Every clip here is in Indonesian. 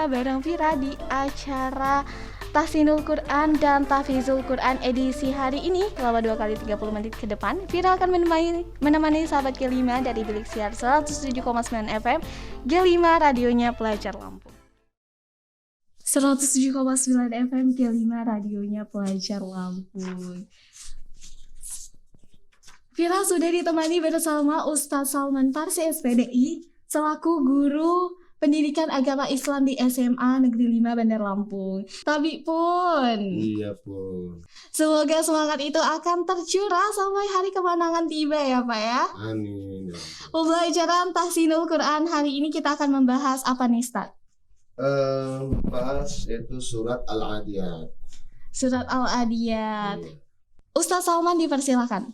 5 bareng Vira di acara Tahsinul Quran dan Tahfizul Quran edisi hari ini. Selama 2 kali 30 menit ke depan, Vira akan menemani sahabat G5 dari bilik siar 107,9 FM G5 radionya Pelajar Lampung. 107,9 FM G5 radionya Pelajar Lampung. Vira sudah ditemani bersama Ustadz Salman Parsi SPDI selaku guru pendidikan agama Islam di SMA Negeri 5 Bandar Lampung. Tapi pun, iya pun, semoga semangat itu akan tercurah sampai hari kemenangan tiba ya Pak ya. amin. Pembelajaran Tahsinul Quran hari ini kita akan membahas apa nih Ustadz? Bahas itu surat Al-Adiyat. Surat Al-Adiyat. Iya. Ustadz Salman dipersilakan.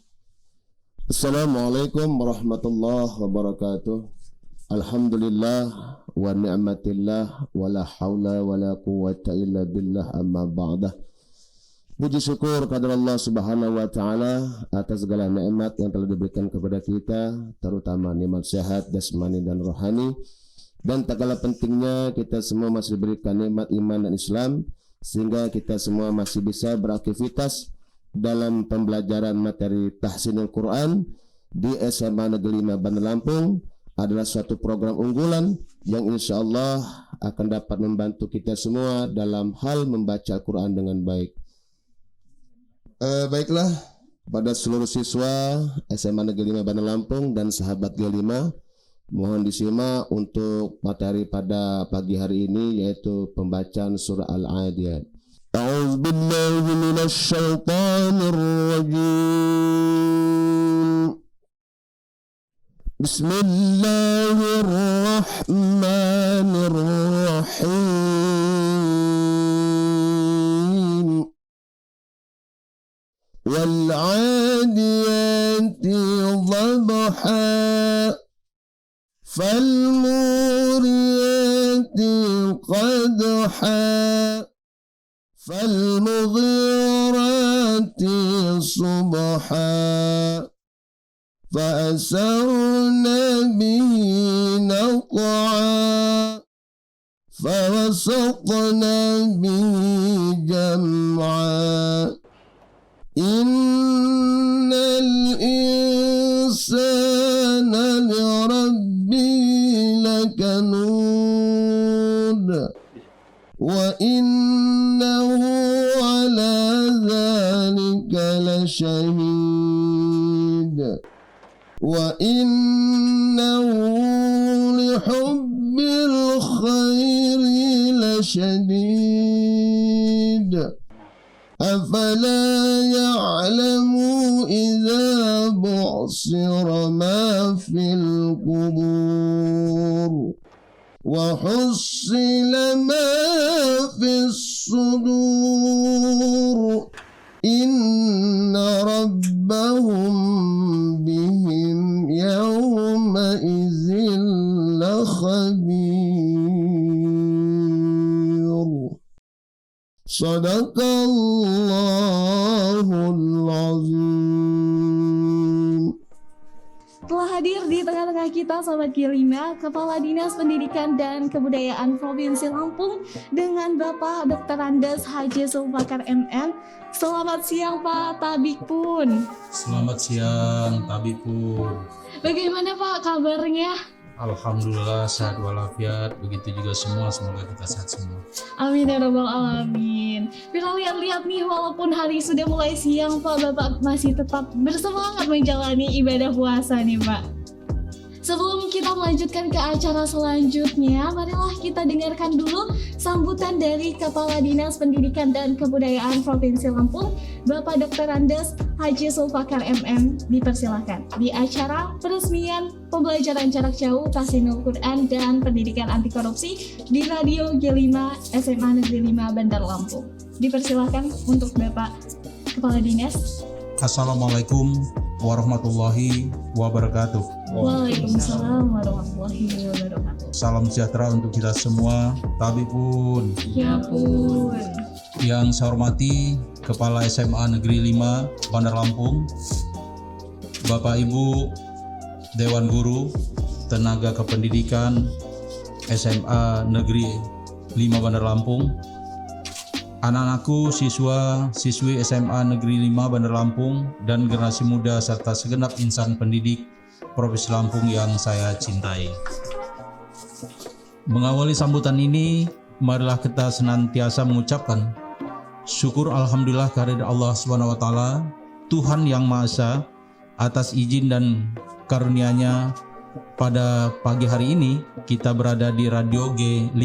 Assalamualaikum warahmatullahi wabarakatuh. Alhamdulillah wa ni'matillah wa la hawla wa la quwwata illa billah amma ba'dah. Puji syukur kepada Allah Subhanahu wa taala atas segala nikmat yang telah diberikan kepada kita, terutama nikmat sehat jasmani dan rohani. Dan tak kalah pentingnya kita semua masih diberikan nikmat iman dan Islam, sehingga kita semua masih bisa beraktivitas dalam pembelajaran materi Tahsinul Quran di SMA Negeri 5 Bandar Lampung adalah suatu program unggulan yang insya Allah akan dapat membantu kita semua dalam hal membaca Al-Quran dengan baik. Baiklah, pada seluruh siswa SMA Negeri 5 Bandar Lampung dan sahabat G5, mohon disimak untuk materi pada pagi hari ini, yaitu pembacaan surah Al-Adiyat. أعوذ بالله من الشيطان الرجيم بسم الله الرحمن الرحيم والعاديات ضبحا فالموريات قدحا فالمغيرات صبحا فأسرن به نقعا فوسطن به جمعا إن الإنسان لربه لكنود وإنه على ذلك لشهيد وإنه لحب الخير لشديد أفلا يعلم إذا بعصر ما في القبور وحصل ما في الصدور إن ربهم بهم يومئذ لخبير صدق الله العظيم. Telah hadir di tengah-tengah kita Sobat G5, Kepala Dinas Pendidikan dan Kebudayaan Provinsi Lampung dengan Bapak Dr. Andes Haji Sulfakar MM. Selamat siang Pak Tabikpun. Selamat siang Tabikpun. Bagaimana Pak kabarnya? Alhamdulillah sehat walafiat, begitu juga semua, semoga kita sehat semua. Amin ya rabbal alamin. Kita lihat-lihat nih, walaupun hari sudah mulai siang Pak, Bapak masih tetap bersemangat menjalani ibadah puasa nih Pak. Sebelum kita melanjutkan ke acara selanjutnya, marilah kita dengarkan dulu sambutan dari Kepala Dinas Pendidikan dan Kebudayaan Provinsi Lampung, Bapak Dr. Andes Haji Sulfakar MM. Dipersilahkan di acara peresmian pembelajaran jarak jauh Tahsinul Quran dan Pendidikan Anti Korupsi di Radio G5 SMA Negeri 5 Bandar Lampung. Dipersilahkan untuk Bapak Kepala Dinas. Assalamualaikum warahmatullahi wabarakatuh. Waalaikumsalam warahmatullahi wabarakatuh. Salam sejahtera untuk kita semua. Tabikpun. Ya pun. Yang saya hormati Kepala SMA Negeri 5 Bandar Lampung, Bapak Ibu Dewan Guru, tenaga kependidikan SMA Negeri 5 Bandar Lampung, anak-anakku, siswa-siswi SMA Negeri 5 Bandar Lampung, dan generasi muda serta segenap insan pendidik Provinsi Lampung yang saya cintai. Mengawali sambutan ini, marilah kita senantiasa mengucapkan syukur alhamdulillah kehadirat Allah Subhanahu wa taala, Tuhan yang Maha Esa, atas izin dan karunia-Nya pada pagi hari ini kita berada di Radio G5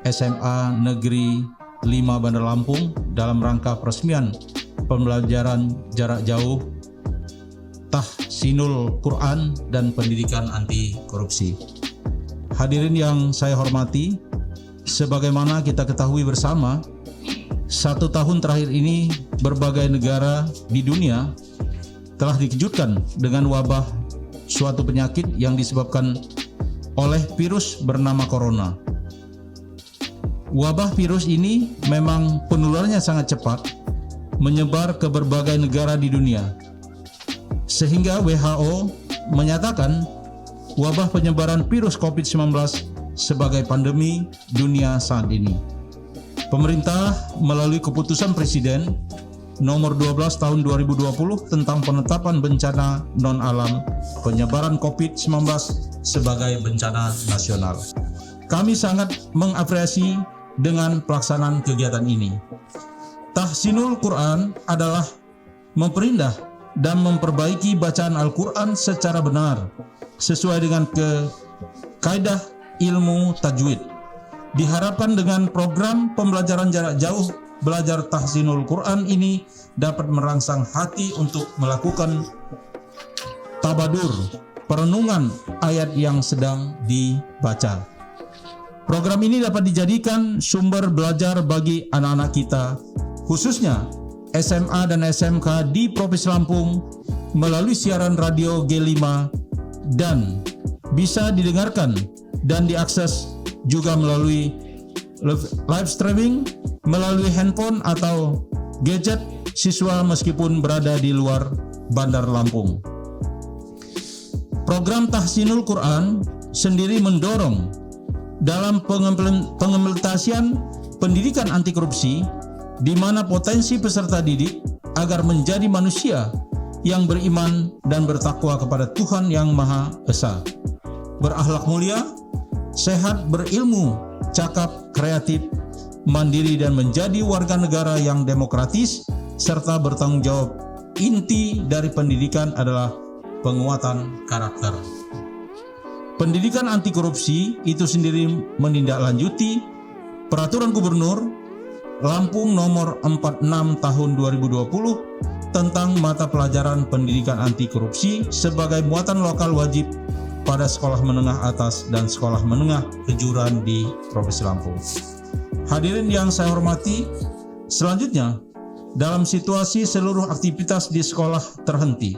SMA Negeri 5 Bandar Lampung dalam rangka peresmian pembelajaran jarak jauh Tahsinul Quran dan pendidikan anti korupsi. Hadirin yang saya hormati, sebagaimana kita ketahui bersama, 1 tahun terakhir ini berbagai negara di dunia telah dikejutkan dengan wabah suatu penyakit yang disebabkan oleh virus bernama corona. Wabah virus ini memang penularannya sangat cepat, menyebar ke berbagai negara di dunia, sehingga WHO menyatakan wabah penyebaran virus COVID-19 sebagai pandemi dunia saat ini. Pemerintah melalui keputusan Presiden nomor 12 tahun 2020 tentang penetapan bencana non-alam penyebaran COVID-19 sebagai bencana nasional. Kami sangat mengapresiasi dengan pelaksanaan kegiatan ini. Tahsinul Quran adalah memperindah dan memperbaiki bacaan Al-Quran secara benar sesuai dengan kaidah ilmu tajwid. Diharapkan dengan program pembelajaran jarak jauh belajar Tahsinul Quran ini dapat merangsang hati untuk melakukan tabadur, perenungan ayat yang sedang dibaca. Program ini dapat dijadikan sumber belajar bagi anak-anak kita, khususnya SMA dan SMK di Provinsi Lampung melalui siaran radio G5 dan bisa didengarkan dan diakses juga melalui live streaming melalui handphone atau gadget siswa meskipun berada di luar Bandar Lampung. Program Tahsinul Quran sendiri mendorong dalam pengimplementasian pendidikan anti korupsi, di mana potensi peserta didik agar menjadi manusia yang beriman dan bertakwa kepada Tuhan yang Maha Esa, berakhlak mulia, sehat, berilmu, cakap, kreatif, mandiri, dan menjadi warga negara yang demokratis serta bertanggung jawab. Inti dari pendidikan adalah penguatan karakter. Pendidikan anti korupsi itu sendiri menindaklanjuti Peraturan Gubernur Lampung nomor 46 tahun 2020 tentang mata pelajaran pendidikan anti korupsi sebagai muatan lokal wajib pada sekolah menengah atas dan sekolah menengah kejuruan di Provinsi Lampung. Hadirin yang saya hormati, selanjutnya dalam situasi seluruh aktivitas di sekolah terhenti,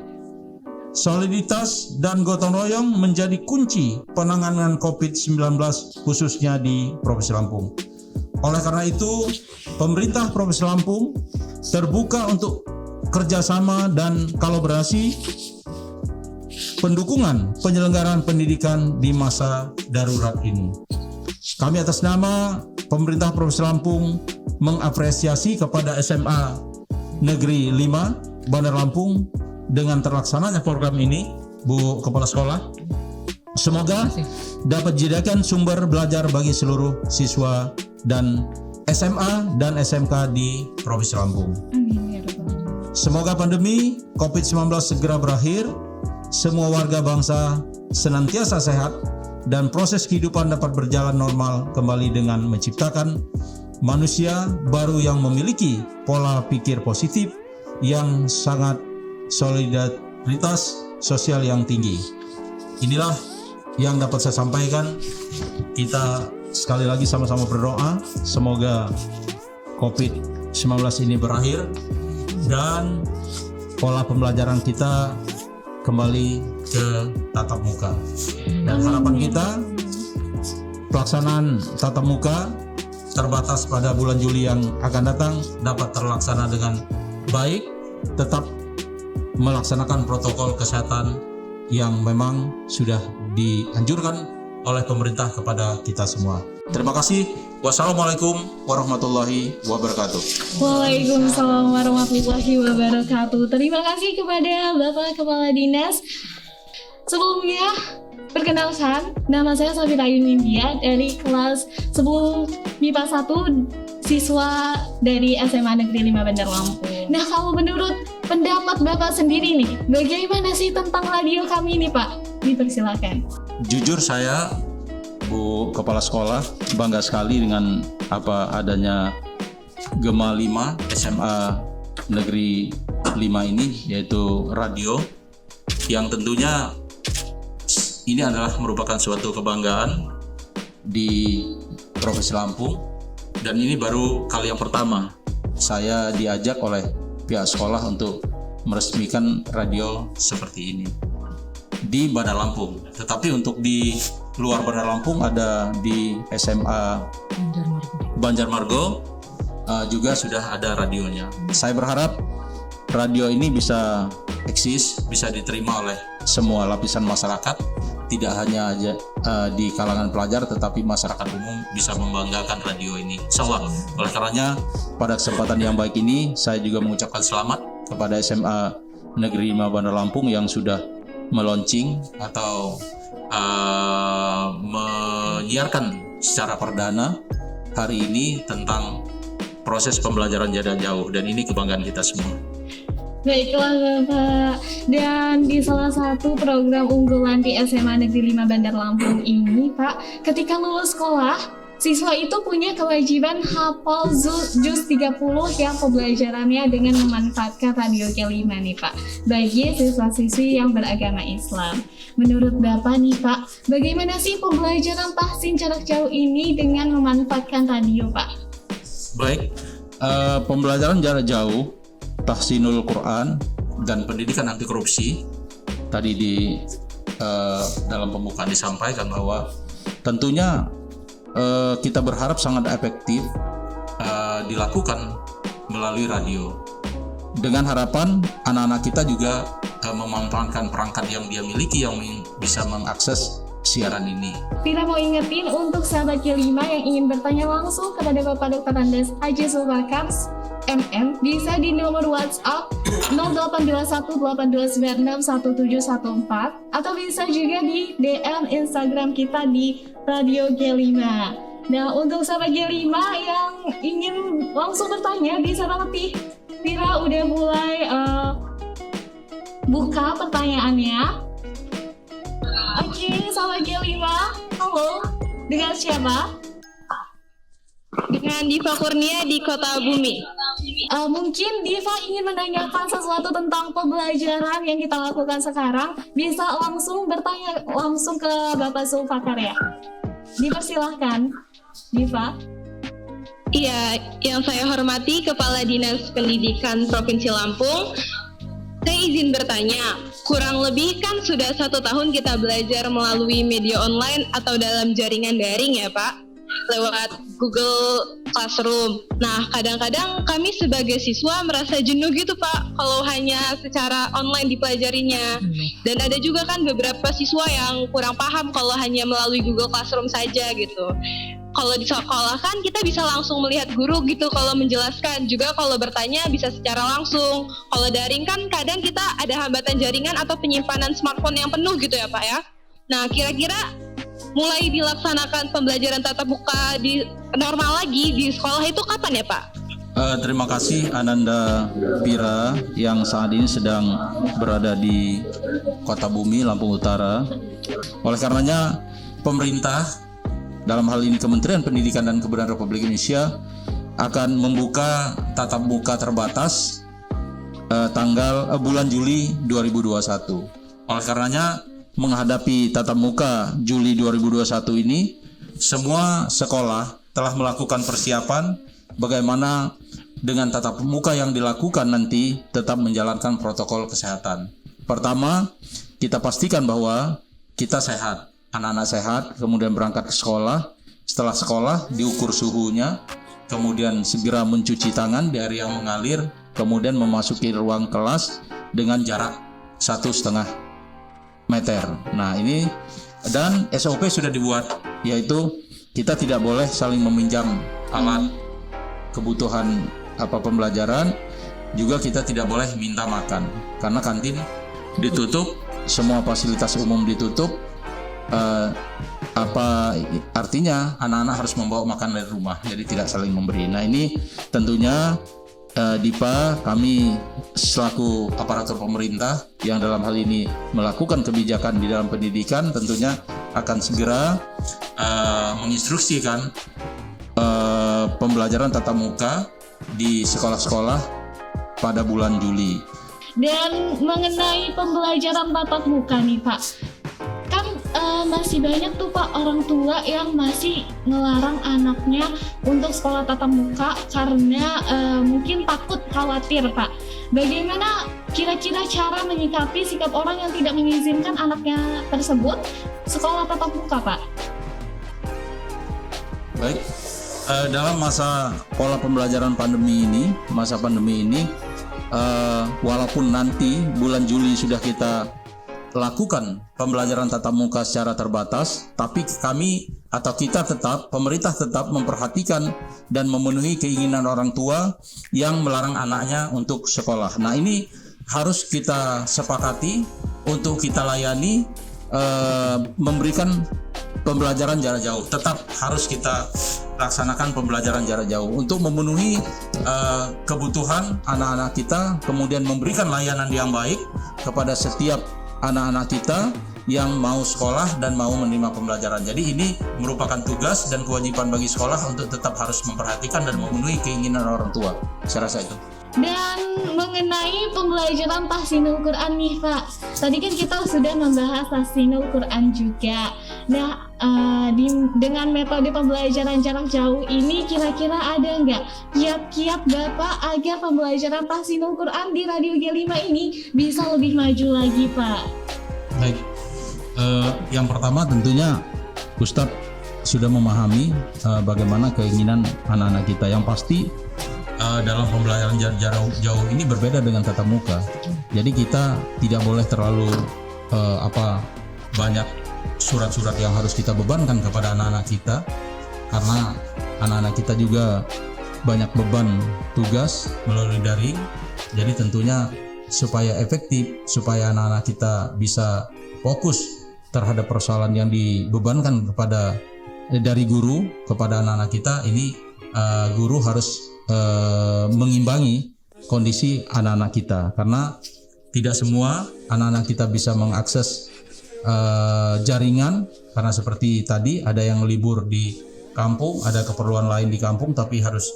soliditas dan gotong royong menjadi kunci penanganan COVID-19 khususnya di Provinsi Lampung. Oleh karena itu, pemerintah Provinsi Lampung terbuka untuk kerjasama dan kolaborasi pendukungan penyelenggaraan pendidikan di masa darurat ini. Kami atas nama pemerintah Provinsi Lampung mengapresiasi kepada SMA Negeri 5 Bandar Lampung dengan terlaksananya program ini, Bu Kepala Sekolah. Semoga dapat dijadikan sumber belajar bagi seluruh siswa dan SMA dan SMK di Provinsi Lampung. Amin ya Rabbal Alamin. Semoga pandemi COVID-19 segera berakhir, semua warga bangsa senantiasa sehat, dan proses kehidupan dapat berjalan normal kembali dengan menciptakan manusia baru yang memiliki pola pikir positif yang sangat solidaritas sosial yang tinggi. Inilah yang dapat saya sampaikan. Kita sekali lagi sama-sama berdoa semoga COVID-19 ini berakhir dan pola pembelajaran kita kembali ke tatap muka. Dan harapan kita pelaksanaan tatap muka terbatas pada bulan Juli yang akan datang dapat terlaksana dengan baik, tetap melaksanakan protokol kesehatan yang memang sudah dianjurkan oleh pemerintah kepada kita semua. Terima kasih. Wassalamualaikum warahmatullahi wabarakatuh. Waalaikumsalam warahmatullahi wabarakatuh. Terima kasih kepada Bapak Kepala Dinas. Sebelumnya, perkenalkan, nama saya Safira Yunindia dari kelas 10 MIPA 1, siswa dari SMA Negeri 5 Bandar Lampung. Nah, kalau menurut pendapat Bapak sendiri nih, bagaimana sih tentang radio kami ini, Pak? Dipersilakan. Jujur saya, Bu Kepala Sekolah, bangga sekali dengan adanya Gema 5 SMA Negeri 5 ini, yaitu radio yang tentunya ini adalah merupakan suatu kebanggaan di Provinsi Lampung, dan ini baru kali yang pertama saya diajak oleh pihak sekolah untuk meresmikan radio seperti ini di Bandar Lampung. Tetapi untuk di luar Bandar Lampung ada di SMA Banjarmargo juga sudah ada radionya. Saya berharap radio ini bisa eksis, bisa diterima oleh semua lapisan masyarakat, tidak hanya di kalangan pelajar, tetapi masyarakat umum bisa membanggakan radio ini. Insyaallah. Oleh karenanya, pada kesempatan yang baik ini, saya juga mengucapkan selamat kepada SMA Negeri 5 Bandar Lampung yang sudah meluncing atau menyiarkan secara perdana hari ini tentang proses pembelajaran jarak jauh, dan ini kebanggaan kita semua. Baiklah Bapak, dan di salah satu program unggulan di SMA Negeri 5 Bandar Lampung ini Pak, ketika lulus sekolah, siswa itu punya kewajiban hafal juz 30 yang pembelajarannya dengan memanfaatkan radio K5 nih Pak, bagi siswa-siswi yang beragama Islam. Menurut Bapak nih Pak, bagaimana sih pembelajaran tahsin jarak jauh ini dengan memanfaatkan radio Pak? Baik, pembelajaran jarak jauh, tahsinul Quran, dan pendidikan anti korupsi tadi di dalam pembukaan disampaikan bahwa tentunya kita berharap sangat efektif dilakukan melalui radio, dengan harapan anak-anak kita juga memanfaatkan perangkat yang dia miliki yang bisa mengakses siaran ini. Vira mau ingetin untuk sahabat K5 yang ingin bertanya langsung kepada Bapak Dr. Andes Haji Sulbakar MM, bisa di nomor WhatsApp 082182961714 atau bisa juga di DM Instagram kita di Radio K5. Nah, untuk sahabat K5 yang ingin langsung bertanya, bisa banget nih, Vira udah mulai buka pertanyaannya. Oke, sahabat K5, halo, dengan siapa? Dengan Diva Kurnia di Kota Bumi. Mungkin Diva ingin menanyakan sesuatu tentang pembelajaran yang kita lakukan sekarang. Bisa langsung bertanya langsung ke Bapak Sulbakar ya. Dipersilahkan, Diva. Iya, yang saya hormati Kepala Dinas Pendidikan Provinsi Lampung. Saya izin bertanya, kurang lebih kan sudah 1 tahun kita belajar melalui media online atau dalam jaringan daring ya Pak, lewat Google Classroom. Nah, kadang-kadang kami sebagai siswa merasa jenuh gitu Pak, kalau hanya secara online dipelajarinya. Dan ada juga kan beberapa siswa yang kurang paham kalau hanya melalui Google Classroom saja gitu. Kalau di sekolah kan kita bisa langsung melihat guru gitu kalau menjelaskan, juga kalau bertanya bisa secara langsung. Kalau daring kan kadang kita ada hambatan jaringan atau penyimpanan smartphone yang penuh gitu ya Pak ya. Nah, kira-kira mulai dilaksanakan pembelajaran tatap muka di normal lagi di sekolah itu kapan ya Pak? Terima kasih Ananda Pira yang saat ini sedang berada di Kota Bumi, Lampung Utara. Oleh karenanya pemerintah, dalam hal ini Kementerian Pendidikan dan Kebudayaan Republik Indonesia, akan membuka tatap muka terbatas bulan Juli 2021. Oleh karenanya, menghadapi tatap muka Juli 2021 ini, semua sekolah telah melakukan persiapan bagaimana dengan tatap muka yang dilakukan nanti tetap menjalankan protokol kesehatan. Pertama, kita pastikan bahwa kita sehat, anak-anak sehat, kemudian berangkat ke sekolah. Setelah sekolah diukur suhunya, kemudian segera mencuci tangan di area yang mengalir, kemudian memasuki ruang kelas dengan jarak 1,5 meter. Nah, ini Dan SOP sudah dibuat, yaitu kita tidak boleh saling meminjam alat kebutuhan pembelajaran, juga kita tidak boleh minta makan karena kantin ditutup, semua fasilitas umum ditutup. Apa artinya anak-anak harus membawa makan dari rumah, jadi tidak saling memberi. Nah ini tentunya DIPA, kami selaku aparatur pemerintah yang dalam hal ini melakukan kebijakan di dalam pendidikan, tentunya akan segera menginstruksikan pembelajaran tatap muka di sekolah-sekolah pada bulan Juli. Dan mengenai pembelajaran tatap muka nih Pak, kan masih banyak tuh Pak orang tua yang masih ngelarang anaknya untuk sekolah tatap muka karena mungkin takut, khawatir Pak. Bagaimana kira-kira cara menyikapi sikap orang yang tidak mengizinkan anaknya tersebut sekolah tatap muka Pak? Baik, dalam masa pola pembelajaran pandemi ini, walaupun nanti bulan Juli sudah kita lakukan pembelajaran tatap muka secara terbatas, tapi pemerintah tetap memperhatikan dan memenuhi keinginan orang tua yang melarang anaknya untuk sekolah. Nah ini harus kita sepakati untuk kita layani, memberikan pembelajaran jarak jauh. Tetap harus kita laksanakan pembelajaran jarak jauh untuk memenuhi kebutuhan anak-anak kita, kemudian memberikan layanan yang baik kepada setiap anak-anak kita yang mau sekolah dan mau menerima pembelajaran. Jadi ini merupakan tugas dan kewajiban bagi sekolah untuk tetap harus memperhatikan dan memenuhi keinginan orang tua. Saya rasa itu. Dan mengenai pembelajaran tahsinul Quran nih Pak, tadi kan kita sudah membahas tahsinul Quran juga. Nah, dengan metode pembelajaran jarak jauh ini kira-kira ada nggak kiat-kiat Bapak agar pembelajaran tahsinul Quran di Radio G5 ini bisa lebih maju lagi Pak? Baik, yang pertama tentunya Ustadz sudah memahami bagaimana keinginan anak-anak kita. Yang pasti dalam pembelajaran jarak jauh ini berbeda dengan tatap muka. Jadi kita tidak boleh terlalu banyak surat-surat yang harus kita bebankan kepada anak-anak kita, karena anak-anak kita juga banyak beban tugas melalui daring. Jadi tentunya supaya efektif, supaya anak-anak kita bisa fokus terhadap persoalan yang dibebankan dari guru kepada anak-anak kita, ini guru harus mengimbangi kondisi anak-anak kita, karena tidak semua anak-anak kita bisa mengakses jaringan, karena seperti tadi ada yang libur di kampung, ada keperluan lain di kampung, tapi harus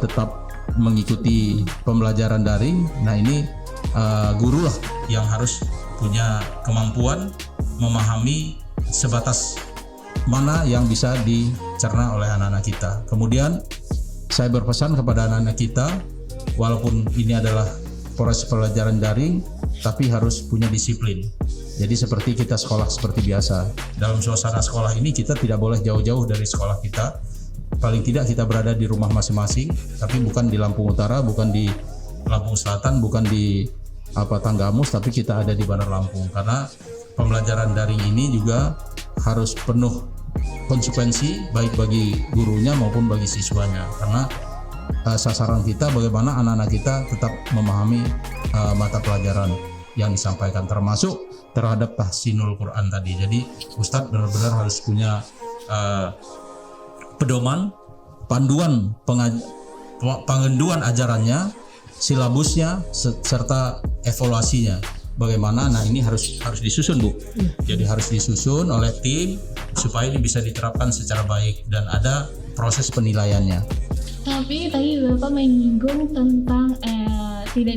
tetap mengikuti pembelajaran daring. Nah ini guru lah yang harus punya kemampuan memahami sebatas mana yang bisa dicerna oleh anak-anak kita. Kemudian saya berpesan kepada anak-anak kita, walaupun ini adalah proses pelajaran daring, tapi harus punya disiplin. Jadi seperti kita sekolah seperti biasa. Dalam suasana sekolah ini kita tidak boleh jauh-jauh dari sekolah kita. Paling tidak kita berada di rumah masing-masing, tapi bukan di Lampung Utara, bukan di Lampung Selatan, bukan di Tanggamus, tapi kita ada di Bandar Lampung. Karena pembelajaran daring ini juga harus penuh konsekuensi, baik bagi gurunya maupun bagi siswanya. Karena sasaran kita bagaimana anak-anak kita tetap memahami mata pelajaran yang disampaikan, termasuk terhadap tahsinul Quran tadi. Jadi Ustadz benar-benar harus punya pedoman, panduan pengenduan ajarannya, silabusnya, serta evaluasinya. Bagaimana? Nah ini harus disusun Bu. Jadi harus disusun oleh tim supaya ini bisa diterapkan secara baik dan ada proses penilaiannya. Tapi tadi Bapak menyinggung tentang tidak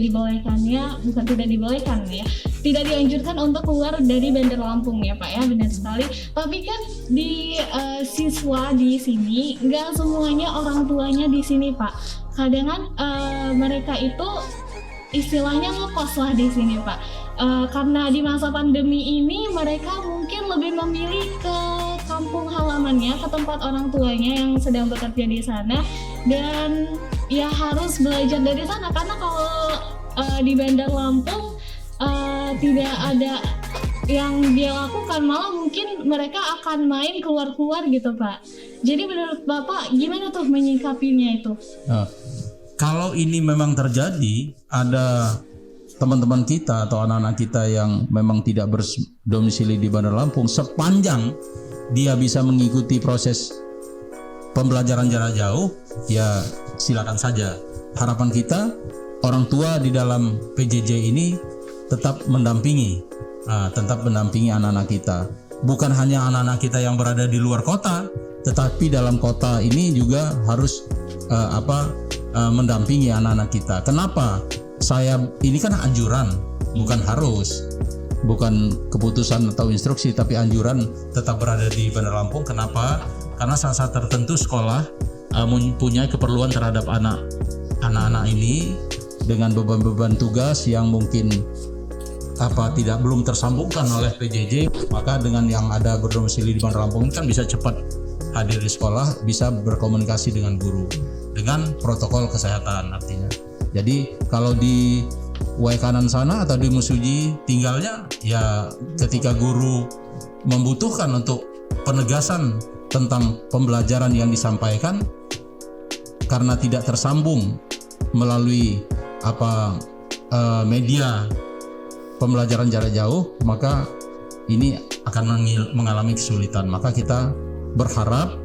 dianjurkan untuk keluar dari Bandar Lampung ya Pak ya, benar sekali. Tapi kan di siswa di sini nggak semuanya orang tuanya di sini Pak. Kadang kan mereka itu istilahnya ngekos lah di sini Pak. Karena di masa pandemi ini mereka mungkin lebih memilih ke kampung halamannya, ke tempat orang tuanya yang sedang bekerja di sana, dan ya harus belajar dari sana. Karena kalau di Bandar Lampung tidak ada yang dia lakukan, malah mungkin mungkin mereka akan main keluar-keluar gitu Pak. Jadi menurut Bapak gimana tuh menyikapinya itu? Nah, kalau ini memang terjadi, ada teman-teman kita atau anak-anak kita yang memang tidak berdomisili di Bandar Lampung, sepanjang dia bisa mengikuti proses pembelajaran jarak jauh, ya silakan saja. Harapan kita orang tua di dalam PJJ ini tetap mendampingi anak-anak kita. Bukan hanya anak-anak kita yang berada di luar kota, tetapi dalam kota ini juga harus mendampingi anak-anak kita. Kenapa? Ini kan anjuran, bukan harus, bukan keputusan atau instruksi, tapi anjuran tetap berada di Bandar Lampung. Kenapa? Karena saat-saat tertentu sekolah mempunyai keperluan terhadap anak-anak ini dengan beban-beban tugas yang mungkin belum tersambungkan oleh PJJ. Maka dengan yang ada berdomisili di Bandar Lampung kan bisa cepat hadir di sekolah, bisa berkomunikasi dengan guru dengan protokol kesehatan artinya. Jadi kalau di Waikanan sana atau di Musuji tinggalnya, ya ketika guru membutuhkan untuk penegasan tentang pembelajaran yang disampaikan karena tidak tersambung melalui media pembelajaran jarak jauh, maka ini akan mengalami kesulitan. Maka kita berharap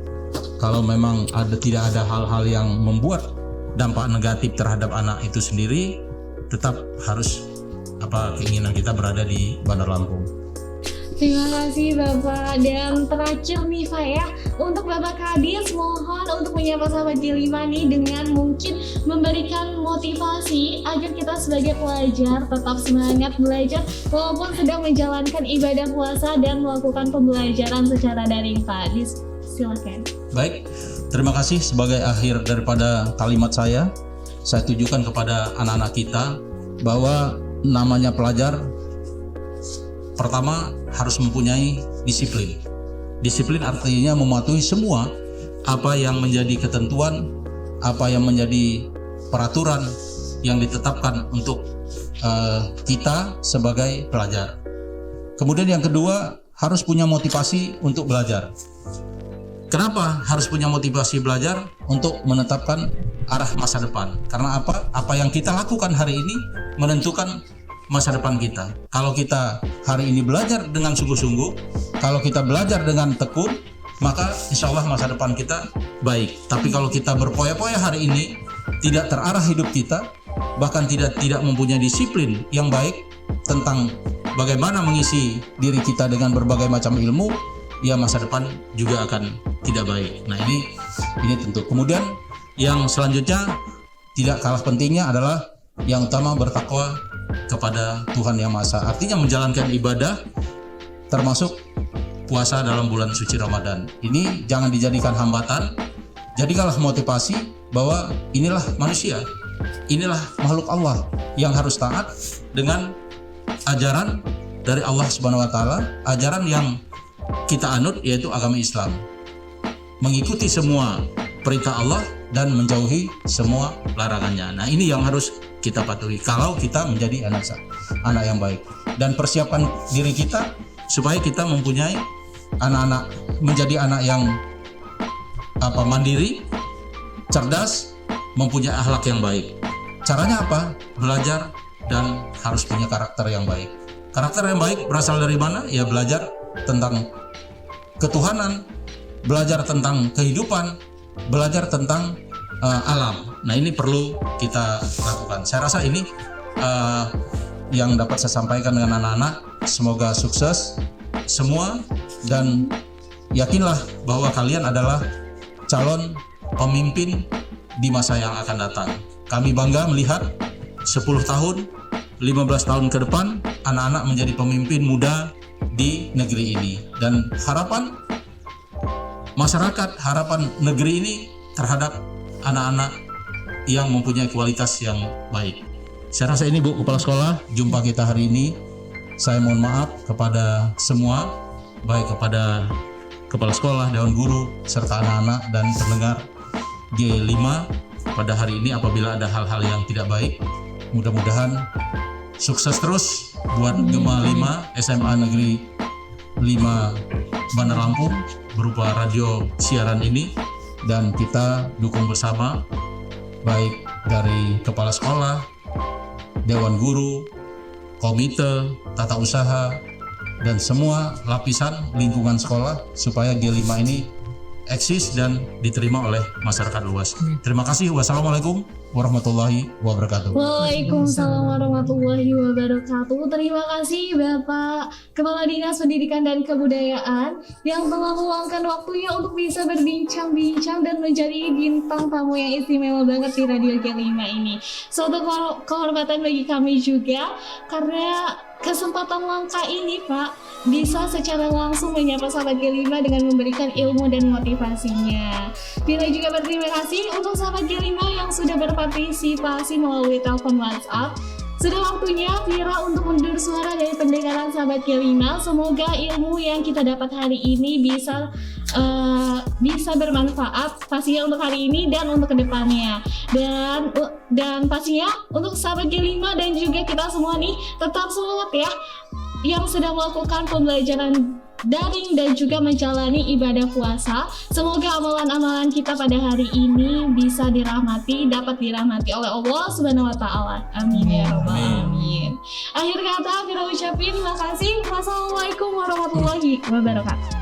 kalau memang tidak ada hal-hal yang membuat dampak negatif terhadap anak itu sendiri, tetap harus keinginan kita berada di Bandar Lampung. Terima kasih Bapak. Dan terakhir nih Pak ya, untuk Bapak Kadis mohon untuk menyapa sahabat J5 nih dengan mungkin memberikan motivasi agar kita sebagai pelajar tetap semangat belajar walaupun sedang menjalankan ibadah puasa dan melakukan pembelajaran secara daring Pak Kadis. Silakan. Baik, terima kasih. Sebagai akhir daripada kalimat saya tujukan kepada anak-anak kita bahwa namanya pelajar pertama harus mempunyai disiplin. Disiplin artinya mematuhi semua apa yang menjadi ketentuan, apa yang menjadi peraturan yang ditetapkan untuk kita sebagai pelajar. Kemudian yang kedua, harus punya motivasi untuk belajar. Kenapa harus punya motivasi belajar? Untuk menetapkan arah masa depan. Karena apa yang kita lakukan hari ini menentukan masa depan kita. Kalau kita hari ini belajar dengan sungguh-sungguh, kalau kita belajar dengan tekun, maka insya Allah masa depan kita baik. Tapi kalau kita berpoya-poya hari ini, tidak terarah hidup kita, bahkan tidak mempunyai disiplin yang baik tentang bagaimana mengisi diri kita dengan berbagai macam ilmu, ya masa depan juga akan tidak baik. Nah ini tentu. Kemudian yang selanjutnya tidak kalah pentingnya adalah yang utama bertakwa kepada Tuhan Yang Maha Esa. Artinya menjalankan ibadah termasuk puasa dalam bulan suci Ramadan. Ini jangan dijadikan hambatan. Jadikanlah motivasi bahwa inilah manusia, inilah makhluk Allah yang harus taat dengan ajaran dari Allah Subhanahu wa taala, ajaran yang kita anut yaitu agama Islam. Mengikuti semua perintah Allah dan menjauhi semua larangannya. Nah, ini yang harus kita patuhi kalau kita menjadi anak yang baik, dan persiapkan diri kita supaya kita mempunyai anak-anak, menjadi anak yang mandiri, cerdas, mempunyai akhlak yang baik. Caranya apa? Belajar dan harus punya karakter yang baik. Karakter yang baik berasal dari mana? Ya belajar tentang ketuhanan, belajar tentang kehidupan, belajar tentang alam. Nah, ini perlu kita lakukan. Saya rasa ini yang dapat saya sampaikan dengan anak-anak. Semoga sukses semua dan yakinlah bahwa kalian adalah calon pemimpin di masa yang akan datang. Kami bangga melihat 10 tahun, 15 tahun ke depan anak-anak menjadi pemimpin muda di negeri ini, dan harapan masyarakat, harapan negeri ini terhadap anak-anak yang mempunyai kualitas yang baik. Saya rasa ini Bu Kepala Sekolah, jumpa kita hari ini. Saya mohon maaf kepada semua, baik kepada Kepala Sekolah, Dewan Guru, serta anak-anak dan pendengar G5 pada hari ini apabila ada hal-hal yang tidak baik. Mudah-mudahan sukses terus buat Gema 5 SMA Negeri Bandar Lampung berupa radio siaran ini, dan kita dukung bersama baik dari kepala sekolah, dewan guru, komite, tata usaha, dan semua lapisan lingkungan sekolah supaya G5 ini eksis dan diterima oleh masyarakat luas. Terima kasih. Wassalamualaikum warahmatullahi wabarakatuh. Waalaikumsalam warahmatullahi wabarakatuh. Terima kasih Bapak Kepala Dinas Pendidikan dan Kebudayaan yang telah meluangkan waktunya untuk bisa berbincang-bincang dan menjadi bintang tamu yang istimewa banget di Radio G5 ini. Suatu kehormatan bagi kami juga karena kesempatan langka ini Pak bisa secara langsung menyapa sahabat G5 dengan memberikan ilmu dan motivasinya. Vira juga berterima kasih untuk sahabat G5 yang sudah berpartisipasi melalui telepon WhatsApp. Sudah waktunya Vira untuk mundur suara dari pendengaran sahabat G5. Semoga ilmu yang kita dapat hari ini bisa bermanfaat pastinya untuk hari ini dan untuk kedepannya. Dan pastinya untuk sahabat G5 dan juga kita semua nih tetap semangat ya yang sedang melakukan pembelajaran daring dan juga menjalani ibadah puasa. Semoga amalan-amalan kita pada hari ini bisa dapat dirahmati oleh Allah Subhanahu wa taala. Amin ya rabbal alamin. Akhir kata Vira ucapin terima kasih. Wassalamualaikum warahmatullahi wabarakatuh.